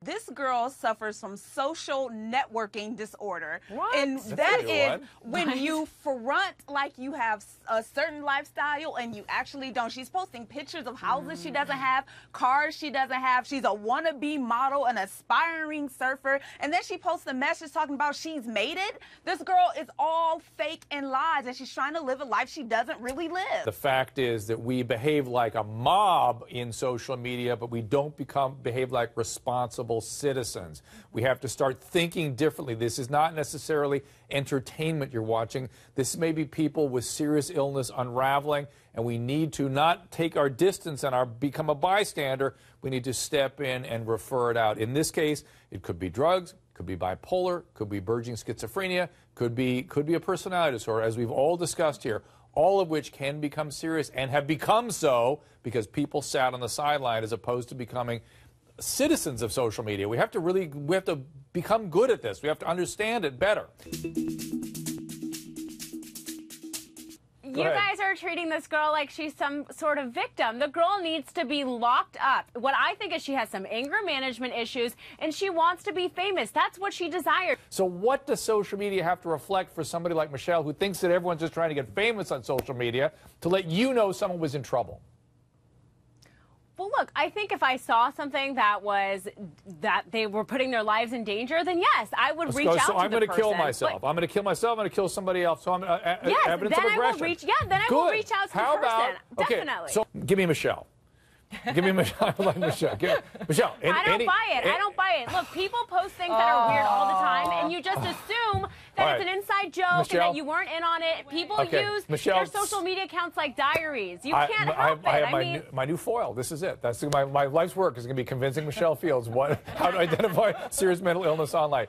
This girl suffers from social networking disorder. What? And that is when you front like you have a certain lifestyle and you actually don't. She's posting pictures of houses she doesn't have, cars she doesn't have. She's a wannabe model, an aspiring surfer. And then she posts a message talking about she's made it. This girl is all fake and lies, and she's trying to live a life she doesn't really live. The fact is that we behave like a mob in social media, but we don't behave like responsible citizens. We have to start thinking differently. This is not necessarily entertainment you're watching. This may be people with serious illness unraveling, and we need to not take our distance and become a bystander. We need to step in and refer it out. In this case, it could be drugs, could be bipolar, could be burgeoning schizophrenia, could be a personality disorder, as we've all discussed here, all of which can become serious and have become so because people sat on the sideline as opposed to becoming citizens of social media. We have to become good at this. We have to understand it better. You guys are treating this girl like she's some sort of victim. The girl needs to be locked up. What I think is she has some anger management issues, and she wants to be famous. That's what she desires. So what does social media have to reflect for somebody like Michelle, who thinks that everyone's just trying to get famous on social media, to let you know someone was in trouble? Well, look, I think if I saw something that they were putting their lives in danger, then yes, I would reach out to the person. So I'm going to kill myself. I'm going to kill myself. I'm going to kill somebody else. So I'm yes, evidence then of aggression. Then I will reach out to the person. Okay, definitely. so give me Michelle. Give me Michelle. I like Michelle. Michelle. I don't buy it. I don't buy it. Look, people post things that are weird all the time, and you just assume that it's an inside joke and that you weren't in on it. People use their social media accounts like diaries. You can't help it. I have my new foil. This is it. That's my life's work is going to be convincing Michelle Fields how to identify serious mental illness online.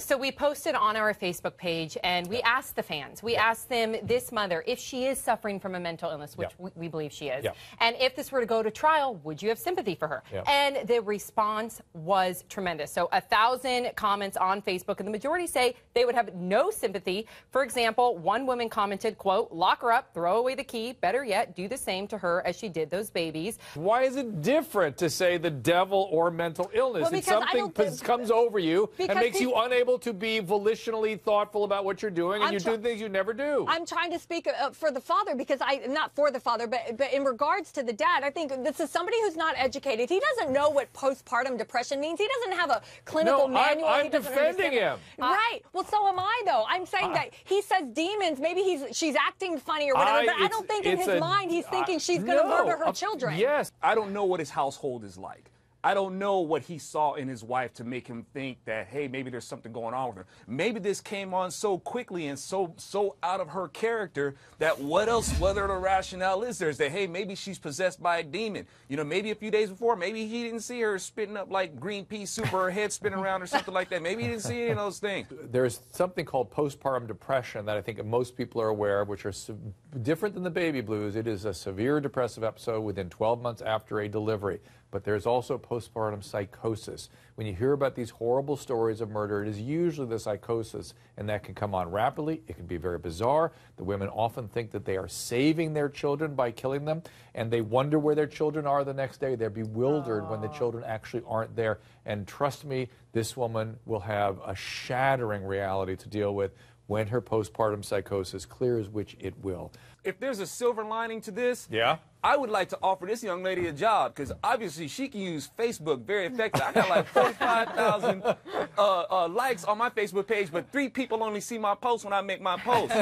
So we posted on our Facebook page, and we asked the fans, we asked them, this mother, if she is suffering from a mental illness, which we believe she is, and if this were to go to trial, would you have sympathy for her? And the response was tremendous. So 1,000 comments on Facebook, and the majority say they would have no sympathy. For example, one woman commented, quote, lock her up, throw away the key, better yet, do the same to her as she did those babies. Why is it different to say the devil or mental illness? It's something comes over you and makes you unable to be volitionally thoughtful about what you're doing, and you do things you never do. I'm trying to speak for the father, because not for the father, but in regards to the dad, I think this is somebody who's not educated. He doesn't know what postpartum depression means. He doesn't have a clinical manual. I'm defending him. Right. Well, so am I, though. I'm saying that he says demons. Maybe she's acting funny or whatever, but I don't think in his mind he's thinking she's going to murder her children. Yes. I don't know what his household is like. I don't know what he saw in his wife to make him think that, hey, maybe there's something going on with her. Maybe this came on so quickly and so out of her character that what other rationale is there? Is that, hey, maybe she's possessed by a demon. You know, maybe a few days before, maybe he didn't see her spitting up like green pea soup or her head spinning around or something like that. Maybe he didn't see any of those things. There's something called postpartum depression that I think most people are aware of, which are different than the baby blues. It is a severe depressive episode within 12 months after a delivery. But there's also postpartum psychosis. When you hear about these horrible stories of murder, it is usually the psychosis, and that can come on rapidly. It can be very bizarre. The women often think that they are saving their children by killing them, and they wonder where their children are the next day. They're bewildered when the children actually aren't there. And trust me, this woman will have a shattering reality to deal with when her postpartum psychosis clears, which it will. If there's a silver lining to this, yeah, I would like to offer this young lady a job, because obviously she can use Facebook very effectively. I got like 45,000 likes on my Facebook page, but 3 people only see my post when I make my post.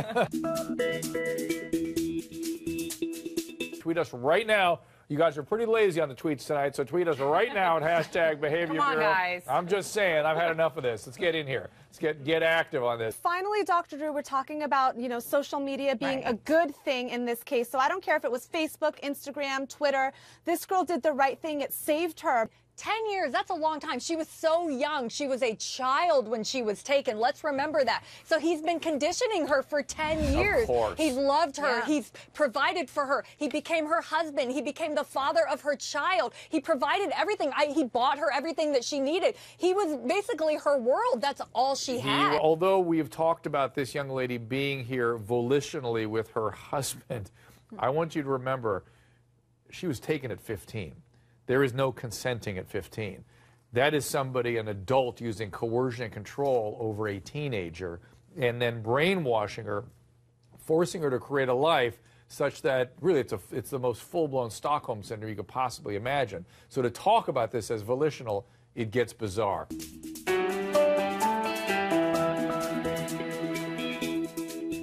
Tweet us right now. You guys are pretty lazy on the tweets tonight, so tweet us right now at #BehaviorBureau. Come on, guys. I'm just saying, I've had enough of this. Let's get in here. Let's get active on this. Finally, Dr. Drew, we're talking about, social media being a good thing in this case. So I don't care if it was Facebook, Instagram, Twitter. This girl did the right thing. It saved her. 10 years, that's a long time. She was so young. She was a child when she was taken. Let's remember that. So he's been conditioning her for 10 years. Of course. He's loved her. Yeah. He's provided for her. He became her husband. He became the father of her child. He provided everything. He bought her everything that she needed. He was basically her world. That's all she had. Although we've talked about this young lady being here volitionally with her husband, I want you to remember, she was taken at 15. There is no consenting at 15. That is somebody, an adult, using coercion and control over a teenager and then brainwashing her, forcing her to create a life such that really it's the most full-blown Stockholm syndrome you could possibly imagine. So to talk about this as volitional, it gets bizarre.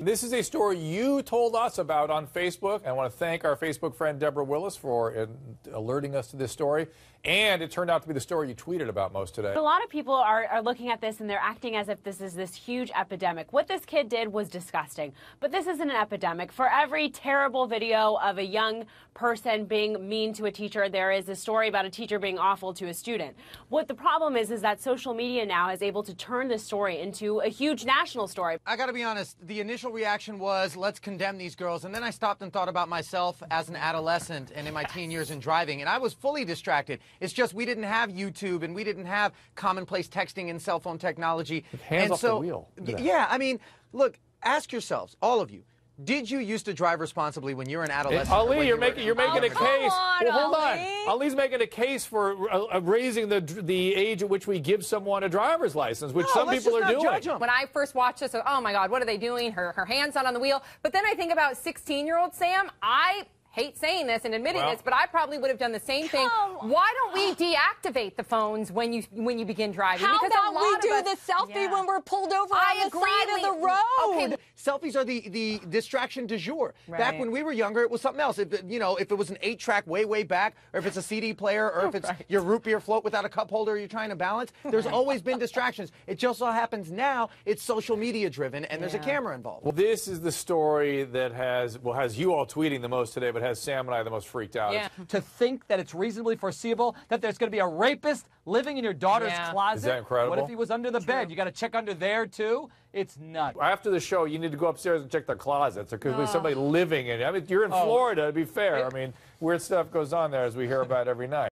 This is a story you told us about on Facebook. I want to thank our Facebook friend Deborah Willis for alerting us to this story. And it turned out to be the story you tweeted about most today. A lot of people are looking at this and they're acting as if this is this huge epidemic. What this kid did was disgusting. But this isn't an epidemic. For every terrible video of a young person being mean to a teacher, there is a story about a teacher being awful to a student. What the problem is that social media now is able to turn this story into a huge national story. I gotta be honest, the initial reaction was, let's condemn these girls. And then I stopped and thought about myself as an adolescent and in my teen years in driving, and I was fully distracted. It's just we didn't have YouTube and we didn't have commonplace texting and cell phone technology. Hands off the wheel. Yeah, I mean, look, ask yourselves, all of you, did you used to drive responsibly when you were an adolescent? Ali, you're making a case. Well, hold on. Ali's making a case for raising the age at which we give someone a driver's license, which some people are doing. When I first watched this, oh my God, what are they doing? Her hand's not on the wheel. But then I think about 16-year-old Sam. I hate saying this and admitting this, but I probably would have done the same thing. Why don't we deactivate the phones when you begin driving? How because about we do the selfie when we're pulled over on the side of the road? Okay, selfies are the distraction du jour. Back when we were younger, it was something else. If it was an 8-track way back, or if it's a CD player, or if it's your root beer float without a cup holder you're trying to balance, there's always been distractions. It just so happens now it's social media driven and there's a camera involved. Well, this is the story that has you all tweeting the most today, but has Sam and I the most freaked out. To think that it's reasonably foreseeable that there's going to be a rapist living in your daughter's closet. Is that incredible? What if he was under the bed? You got to check under there too. It's nuts. After the show, you need to go upstairs and check the closets. There could be somebody living in it. I mean, you're in Florida, to be fair. I mean, weird stuff goes on there, as we hear about every night.